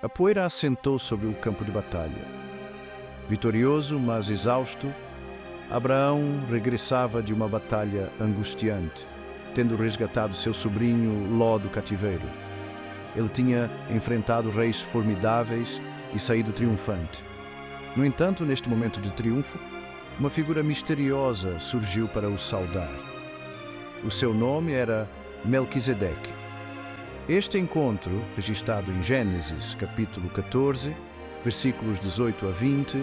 A poeira assentou sobre o campo de batalha. Vitorioso, mas exausto, Abraão regressava de uma batalha angustiante, tendo resgatado seu sobrinho Ló do cativeiro. Ele tinha enfrentado reis formidáveis e saído triunfante. No entanto, neste momento de triunfo, uma figura misteriosa surgiu para o saudar. O seu nome era Melquisedeque. Este encontro, registrado em Gênesis, capítulo 14, versículos 18 a 20,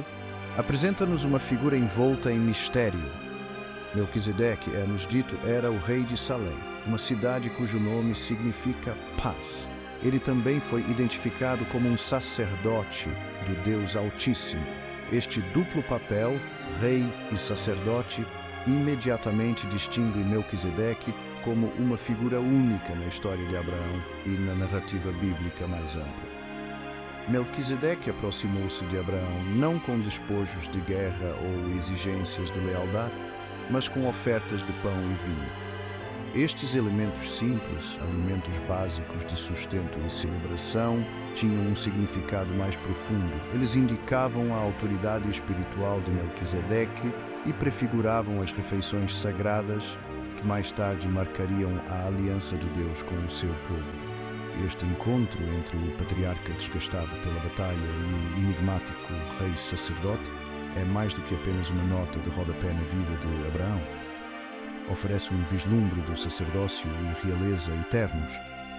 apresenta-nos uma figura envolta em mistério. Melquisedeque, é-nos dito, era o rei de Salém, uma cidade cujo nome significa paz. Ele também foi identificado como um sacerdote do Deus Altíssimo. Este duplo papel, rei e sacerdote, imediatamente distingue Melquisedeque como uma figura única na história de Abraão e na narrativa bíblica mais ampla. Melquisedeque aproximou-se de Abraão não com despojos de guerra ou exigências de lealdade, mas com ofertas de pão e vinho. Estes elementos simples, alimentos básicos de sustento e celebração, tinham um significado mais profundo. Eles indicavam a autoridade espiritual de Melquisedeque e prefiguravam as refeições sagradas que mais tarde marcariam a aliança de Deus com o seu povo. Este encontro entre o patriarca desgastado pela batalha e o enigmático rei sacerdote é mais do que apenas uma nota de rodapé na vida de Abraão. Oferece um vislumbre do sacerdócio e realeza eternos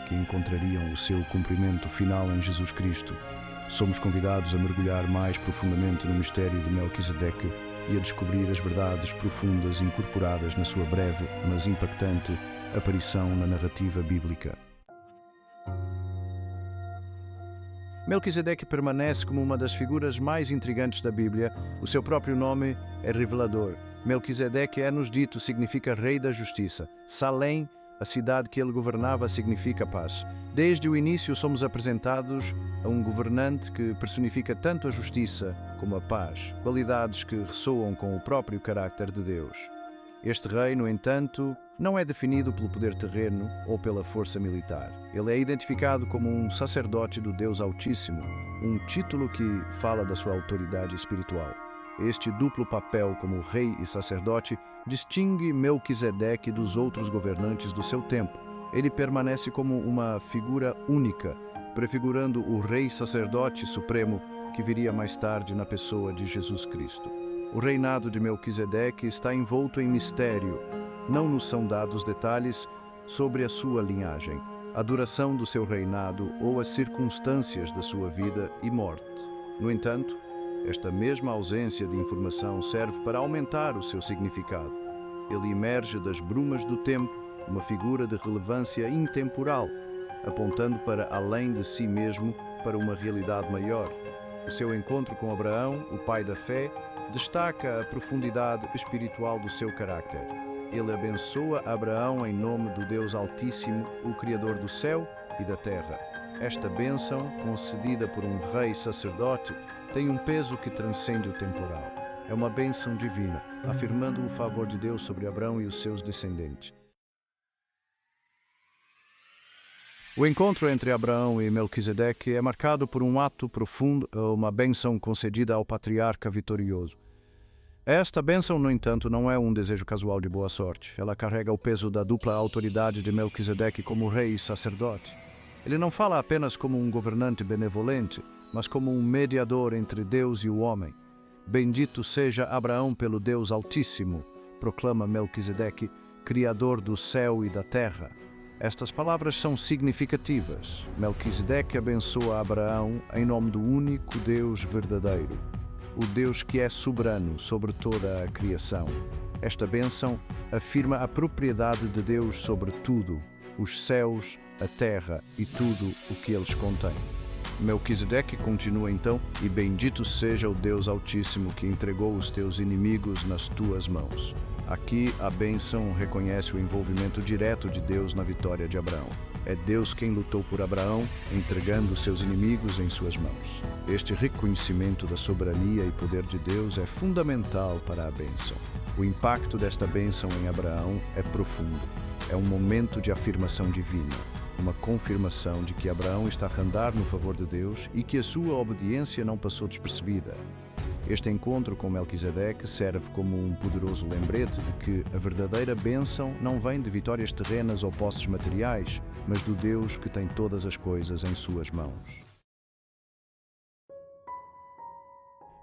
que encontrariam o seu cumprimento final em Jesus Cristo. Somos convidados a mergulhar mais profundamente no mistério de Melquisedeque e a descobrir as verdades profundas incorporadas na sua breve, mas impactante aparição na narrativa bíblica. Melquisedeque permanece como uma das figuras mais intrigantes da Bíblia. O seu próprio nome é revelador. Melquisedeque, é-nos dito, significa Rei da Justiça. Salém, a cidade que ele governava, significa paz. Desde o início somos apresentados a um governante que personifica tanto a justiça como a paz, qualidades que ressoam com o próprio caráter de Deus. Este rei, no entanto, não é definido pelo poder terreno ou pela força militar. Ele é identificado como um sacerdote do Deus Altíssimo, um título que fala da sua autoridade espiritual. Este duplo papel como rei e sacerdote distingue Melquisedeque dos outros governantes do seu tempo. Ele permanece como uma figura única, prefigurando o rei sacerdote supremo que viria mais tarde na pessoa de Jesus Cristo. O reinado de Melquisedeque está envolto em mistério. Não nos são dados detalhes sobre a sua linhagem, a duração do seu reinado ou as circunstâncias da sua vida e morte. No entanto, esta mesma ausência de informação serve para aumentar o seu significado. Ele emerge das brumas do tempo, uma figura de relevância intemporal, apontando para além de si mesmo, para uma realidade maior. O seu encontro com Abraão, o pai da fé, destaca a profundidade espiritual do seu caráter. Ele abençoa Abraão em nome do Deus Altíssimo, o Criador do céu e da terra. Esta bênção, concedida por um rei sacerdote, tem um peso que transcende o temporal. É uma bênção divina, afirmando o favor de Deus sobre Abraão e os seus descendentes. O encontro entre Abraão e Melquisedeque é marcado por um ato profundo, uma bênção concedida ao patriarca vitorioso. Esta bênção, no entanto, não é um desejo casual de boa sorte. Ela carrega o peso da dupla autoridade de Melquisedeque como rei e sacerdote. Ele não fala apenas como um governante benevolente, mas como um mediador entre Deus e o homem. Bendito seja Abraão pelo Deus Altíssimo, proclama Melquisedeque, Criador do céu e da terra. Estas palavras são significativas. Melquisedeque abençoa Abraão em nome do único Deus verdadeiro, o Deus que é soberano sobre toda a criação. Esta bênção afirma a propriedade de Deus sobre tudo, os céus, a terra e tudo o que eles contêm. Melquisedeque continua então, e bendito seja o Deus Altíssimo que entregou os teus inimigos nas tuas mãos. Aqui a bênção reconhece o envolvimento direto de Deus na vitória de Abraão. É Deus quem lutou por Abraão, entregando seus inimigos em suas mãos. Este reconhecimento da soberania e poder de Deus é fundamental para a bênção. O impacto desta bênção em Abraão é profundo. É um momento de afirmação divina. uma confirmação de que Abraão está a andar no favor de Deus e que a sua obediência não passou despercebida. Este encontro com Melquisedeque serve como um poderoso lembrete de que a verdadeira bênção não vem de vitórias terrenas ou posses materiais, mas do Deus que tem todas as coisas em suas mãos.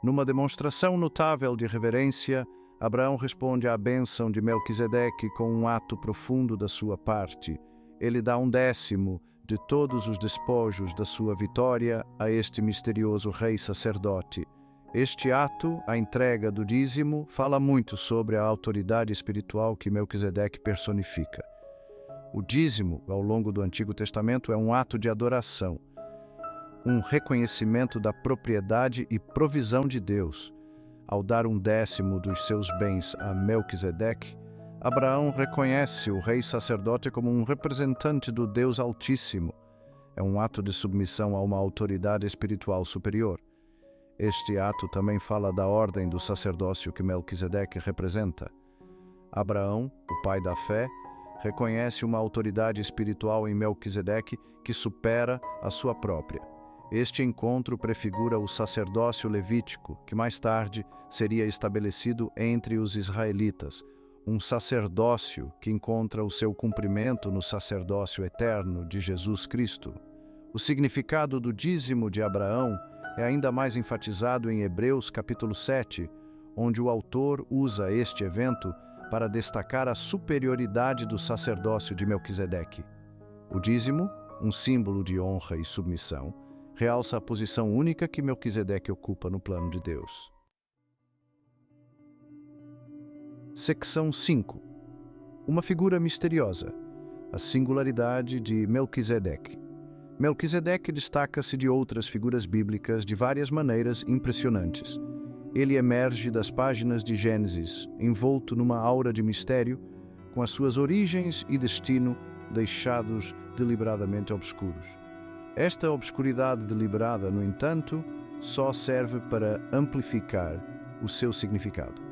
Numa demonstração notável de reverência, Abraão responde à bênção de Melquisedeque com um ato profundo da sua parte. Ele dá 1/10 de todos os despojos da sua vitória a este misterioso rei sacerdote. Este ato, a entrega do dízimo, fala muito sobre a autoridade espiritual que Melquisedeque personifica. O dízimo, ao longo do Antigo Testamento, é um ato de adoração, um reconhecimento da propriedade e provisão de Deus. Ao dar 1/10 dos seus bens a Melquisedeque, Abraão reconhece o rei sacerdote como um representante do Deus Altíssimo. É um ato de submissão a uma autoridade espiritual superior. Este ato também fala da ordem do sacerdócio que Melquisedeque representa. Abraão, o pai da fé, reconhece uma autoridade espiritual em Melquisedeque que supera a sua própria. Este encontro prefigura o sacerdócio levítico, que mais tarde seria estabelecido entre os israelitas, um sacerdócio que encontra o seu cumprimento no sacerdócio eterno de Jesus Cristo. O significado do dízimo de Abraão é ainda mais enfatizado em Hebreus capítulo 7, onde o autor usa este evento para destacar a superioridade do sacerdócio de Melquisedeque. O dízimo, um símbolo de honra e submissão, realça a posição única que Melquisedeque ocupa no plano de Deus. Secção 5. Uma figura misteriosa. A singularidade de Melquisedeque. Melquisedeque destaca-se de outras figuras bíblicas de várias maneiras impressionantes. Ele emerge das páginas de Gênesis, envolto numa aura de mistério, com as suas origens e destino deixados deliberadamente obscuros. Esta obscuridade deliberada, no entanto, só serve para amplificar o seu significado.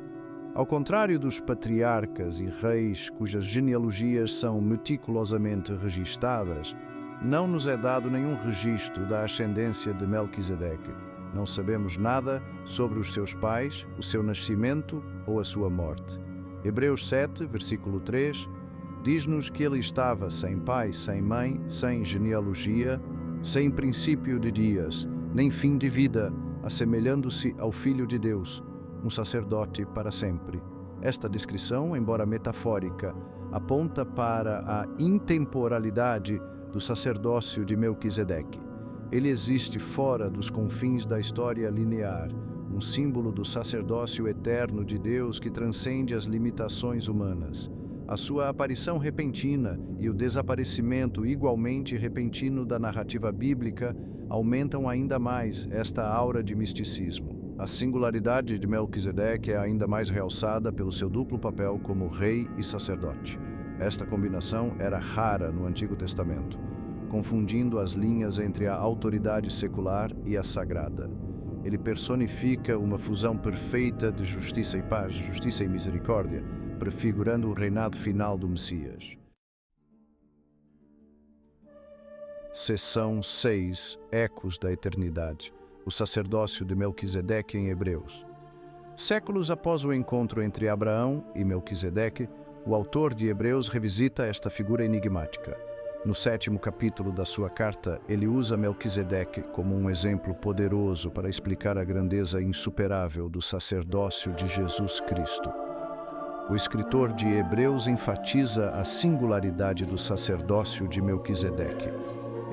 Ao contrário dos patriarcas e reis cujas genealogias são meticulosamente registadas, não nos é dado nenhum registro da ascendência de Melquisedeque. Não sabemos nada sobre os seus pais, o seu nascimento ou a sua morte. Hebreus 7, versículo 3, diz-nos que ele estava sem pai, sem mãe, sem genealogia, sem princípio de dias, nem fim de vida, assemelhando-se ao Filho de Deus, um sacerdote para sempre. Esta descrição, embora metafórica, aponta para a intemporalidade do sacerdócio de Melquisedeque. Ele existe fora dos confins da história linear, um símbolo do sacerdócio eterno de Deus que transcende as limitações humanas. A sua aparição repentina e o desaparecimento igualmente repentino da narrativa bíblica aumentam ainda mais esta aura de misticismo. A singularidade de Melquisedeque é ainda mais realçada pelo seu duplo papel como rei e sacerdote. Esta combinação era rara no Antigo Testamento, confundindo as linhas entre a autoridade secular e a sagrada. Ele personifica uma fusão perfeita de justiça e paz, justiça e misericórdia, prefigurando o reinado final do Messias. Seção 6. Ecos da Eternidade. O sacerdócio de Melquisedeque em Hebreus. Séculos após o encontro entre Abraão e Melquisedeque, o autor de Hebreus revisita esta figura enigmática. No 7º capítulo da sua carta, ele usa Melquisedeque como um exemplo poderoso para explicar a grandeza insuperável do sacerdócio de Jesus Cristo. O escritor de Hebreus enfatiza a singularidade do sacerdócio de Melquisedeque.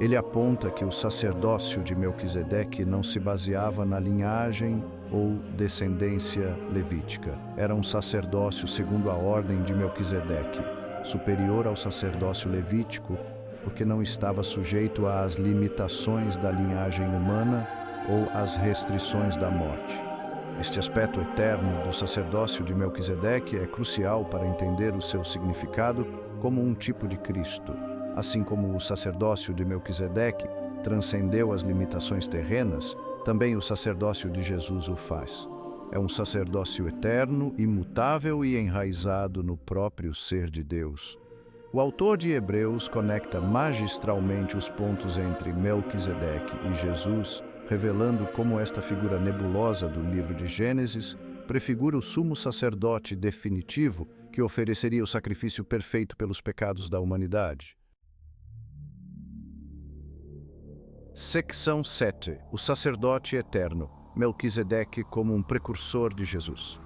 Ele aponta que o sacerdócio de Melquisedeque não se baseava na linhagem ou descendência levítica. Era um sacerdócio segundo a ordem de Melquisedeque, superior ao sacerdócio levítico, porque não estava sujeito às limitações da linhagem humana ou às restrições da morte. Este aspecto eterno do sacerdócio de Melquisedeque é crucial para entender o seu significado como um tipo de Cristo. Assim como o sacerdócio de Melquisedeque transcendeu as limitações terrenas, também o sacerdócio de Jesus o faz. É um sacerdócio eterno, imutável e enraizado no próprio ser de Deus. O autor de Hebreus conecta magistralmente os pontos entre Melquisedeque e Jesus, revelando como esta figura nebulosa do livro de Gênesis prefigura o sumo sacerdote definitivo que ofereceria o sacrifício perfeito pelos pecados da humanidade. Secção 7. O sacerdote eterno, Melquisedeque como um precursor de Jesus.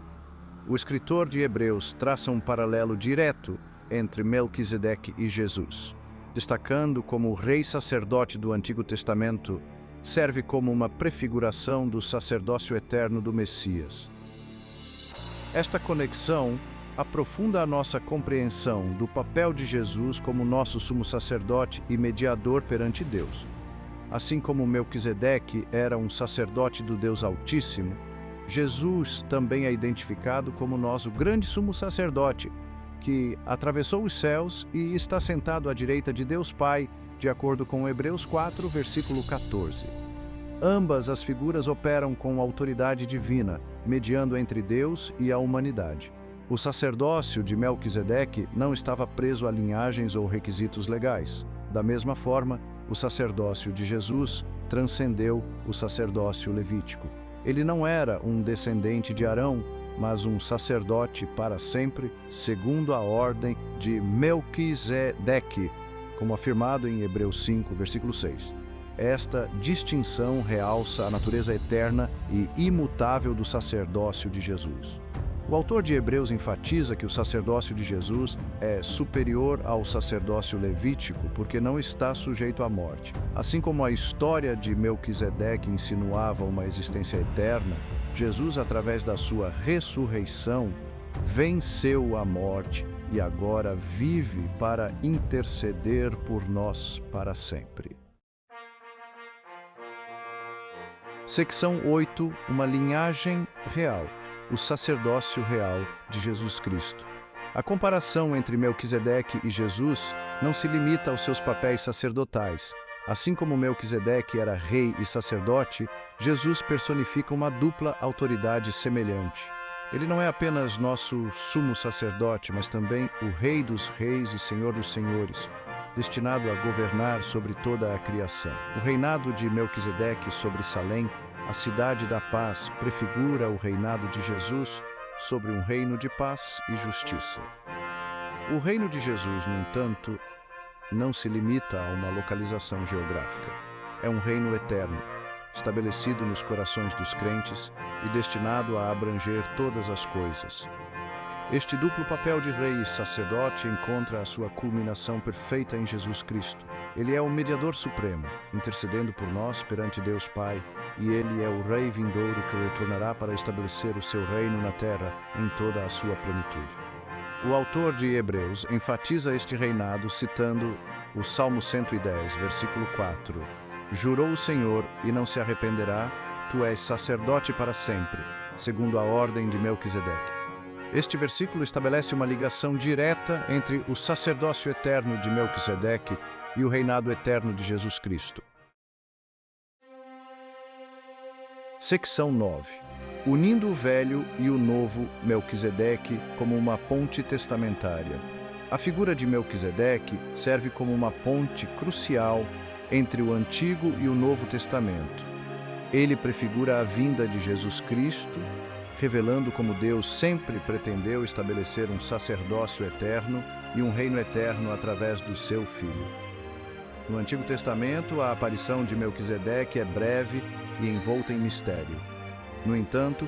O escritor de Hebreus traça um paralelo direto entre Melquisedeque e Jesus, destacando como o rei sacerdote do Antigo Testamento serve como uma prefiguração do sacerdócio eterno do Messias. Esta conexão aprofunda a nossa compreensão do papel de Jesus como nosso sumo sacerdote e mediador perante Deus. Assim como Melquisedeque era um sacerdote do Deus Altíssimo, Jesus também é identificado como nosso grande sumo sacerdote, que atravessou os céus e está sentado à direita de Deus Pai, de acordo com Hebreus 4, versículo 14. Ambas as figuras operam com autoridade divina, mediando entre Deus e a humanidade. O sacerdócio de Melquisedeque não estava preso a linhagens ou requisitos legais. Da mesma forma, o sacerdócio de Jesus transcendeu o sacerdócio levítico. Ele não era um descendente de Arão, mas um sacerdote para sempre, segundo a ordem de Melquisedeque, como afirmado em Hebreus 5, versículo 6. Esta distinção realça a natureza eterna e imutável do sacerdócio de Jesus. O autor de Hebreus enfatiza que o sacerdócio de Jesus é superior ao sacerdócio levítico porque não está sujeito à morte. Assim como a história de Melquisedeque insinuava uma existência eterna, Jesus, através da sua ressurreição, venceu a morte e agora vive para interceder por nós para sempre. Secção 8. Uma linhagem real. O sacerdócio real de Jesus Cristo. A comparação entre Melquisedeque e Jesus não se limita aos seus papéis sacerdotais. Assim como Melquisedeque era rei e sacerdote, Jesus personifica uma dupla autoridade semelhante. Ele não é apenas nosso sumo sacerdote, mas também o Rei dos Reis e Senhor dos Senhores, destinado a governar sobre toda a criação. O reinado de Melquisedeque sobre Salém, a cidade da paz, prefigura o reinado de Jesus sobre um reino de paz e justiça. O reino de Jesus, no entanto, não se limita a uma localização geográfica. É um reino eterno, estabelecido nos corações dos crentes e destinado a abranger todas as coisas. Este duplo papel de rei e sacerdote encontra a sua culminação perfeita em Jesus Cristo. Ele é o mediador supremo, intercedendo por nós perante Deus Pai, e ele é o Rei vindouro que retornará para estabelecer o seu reino na terra em toda a sua plenitude. O autor de Hebreus enfatiza este reinado citando o Salmo 110, versículo 4. Jurou o Senhor e não se arrependerá, tu és sacerdote para sempre, segundo a ordem de Melquisedeque. Este versículo estabelece uma ligação direta entre o sacerdócio eterno de Melquisedeque e o reinado eterno de Jesus Cristo. Secção 9. Unindo o velho e o novo Melquisedeque como uma ponte testamentária. A figura de Melquisedeque serve como uma ponte crucial entre o Antigo e o Novo Testamento. Ele prefigura a vinda de Jesus Cristo, revelando como Deus sempre pretendeu estabelecer um sacerdócio eterno e um reino eterno através do seu Filho. No Antigo Testamento, a aparição de Melquisedeque é breve e envolta em mistério. No entanto,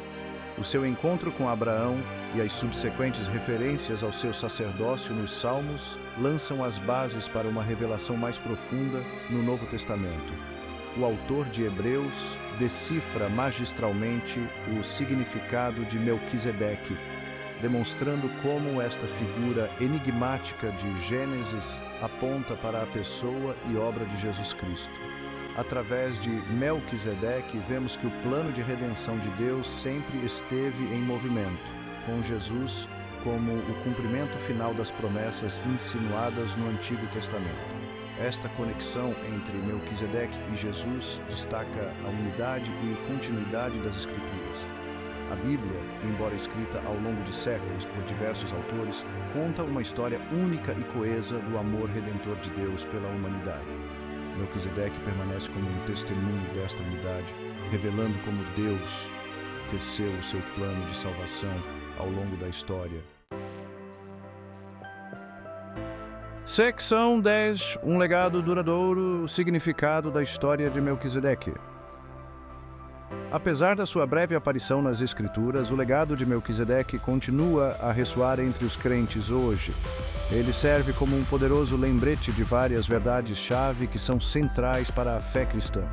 o seu encontro com Abraão e as subsequentes referências ao seu sacerdócio nos Salmos lançam as bases para uma revelação mais profunda no Novo Testamento. O autor de Hebreus decifra magistralmente o significado de Melquisedeque, demonstrando como esta figura enigmática de Gênesis aponta para a pessoa e obra de Jesus Cristo. Através de Melquisedeque, vemos que o plano de redenção de Deus sempre esteve em movimento, com Jesus como o cumprimento final das promessas insinuadas no Antigo Testamento. Esta conexão entre Melquisedeque e Jesus destaca a unidade e continuidade das Escrituras. A Bíblia, embora escrita ao longo de séculos por diversos autores, conta uma história única e coesa do amor redentor de Deus pela humanidade. Melquisedeque permanece como um testemunho desta unidade, revelando como Deus teceu o seu plano de salvação ao longo da história. Secção 10. Um legado duradouro, o significado da história de Melquisedeque. Apesar da sua breve aparição nas Escrituras, o legado de Melquisedeque continua a ressoar entre os crentes hoje. Ele serve como um poderoso lembrete de várias verdades-chave que são centrais para a fé cristã.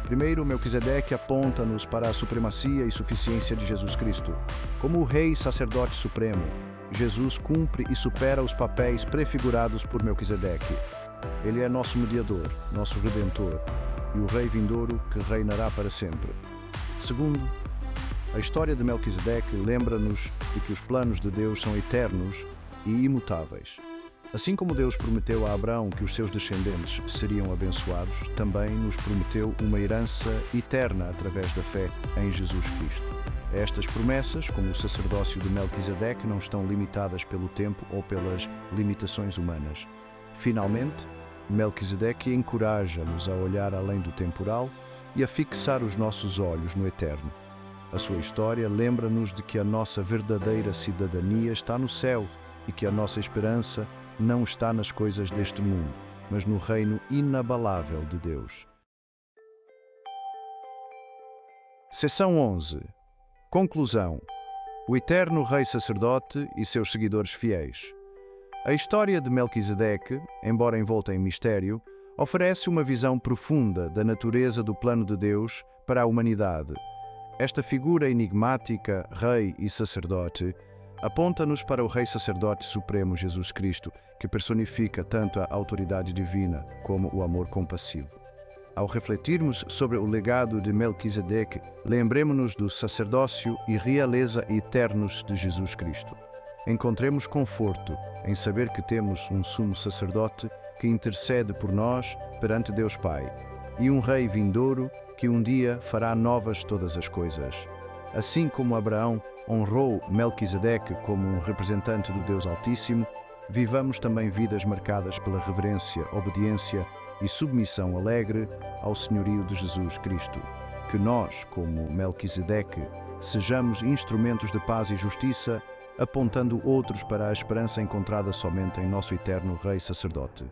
Primeiro, Melquisedeque aponta-nos para a supremacia e suficiência de Jesus Cristo. Como o Rei Sacerdote Supremo, Jesus cumpre e supera os papéis prefigurados por Melquisedeque. Ele é nosso mediador, nosso redentor, e o Rei vindouro que reinará para sempre. Segundo, a história de Melquisedeque lembra-nos de que os planos de Deus são eternos e imutáveis. Assim como Deus prometeu a Abraão que os seus descendentes seriam abençoados, também nos prometeu uma herança eterna através da fé em Jesus Cristo. Estas promessas, como o sacerdócio de Melquisedeque, não estão limitadas pelo tempo ou pelas limitações humanas. Finalmente, Melquisedeque encoraja-nos a olhar além do temporal e a fixar os nossos olhos no eterno. A sua história lembra-nos de que a nossa verdadeira cidadania está no céu e que a nossa esperança não está nas coisas deste mundo, mas no reino inabalável de Deus. Seção 11. Conclusão. O eterno Rei Sacerdote e seus seguidores fiéis. A história de Melquisedeque, embora envolta em mistério, oferece uma visão profunda da natureza do plano de Deus para a humanidade. Esta figura enigmática, rei e sacerdote, aponta-nos para o Rei Sacerdote Supremo Jesus Cristo, que personifica tanto a autoridade divina como o amor compassivo. Ao refletirmos sobre o legado de Melquisedeque, lembremos-nos do sacerdócio e realeza eternos de Jesus Cristo. Encontremos conforto em saber que temos um sumo sacerdote que intercede por nós perante Deus Pai, e um Rei vindouro que um dia fará novas todas as coisas. Assim como Abraão honrou Melquisedeque como um representante do Deus Altíssimo, vivamos também vidas marcadas pela reverência, obediência e submissão alegre ao senhorio de Jesus Cristo. Que nós, como Melquisedeque, sejamos instrumentos de paz e justiça, apontando outros para a esperança encontrada somente em nosso eterno Rei Sacerdote.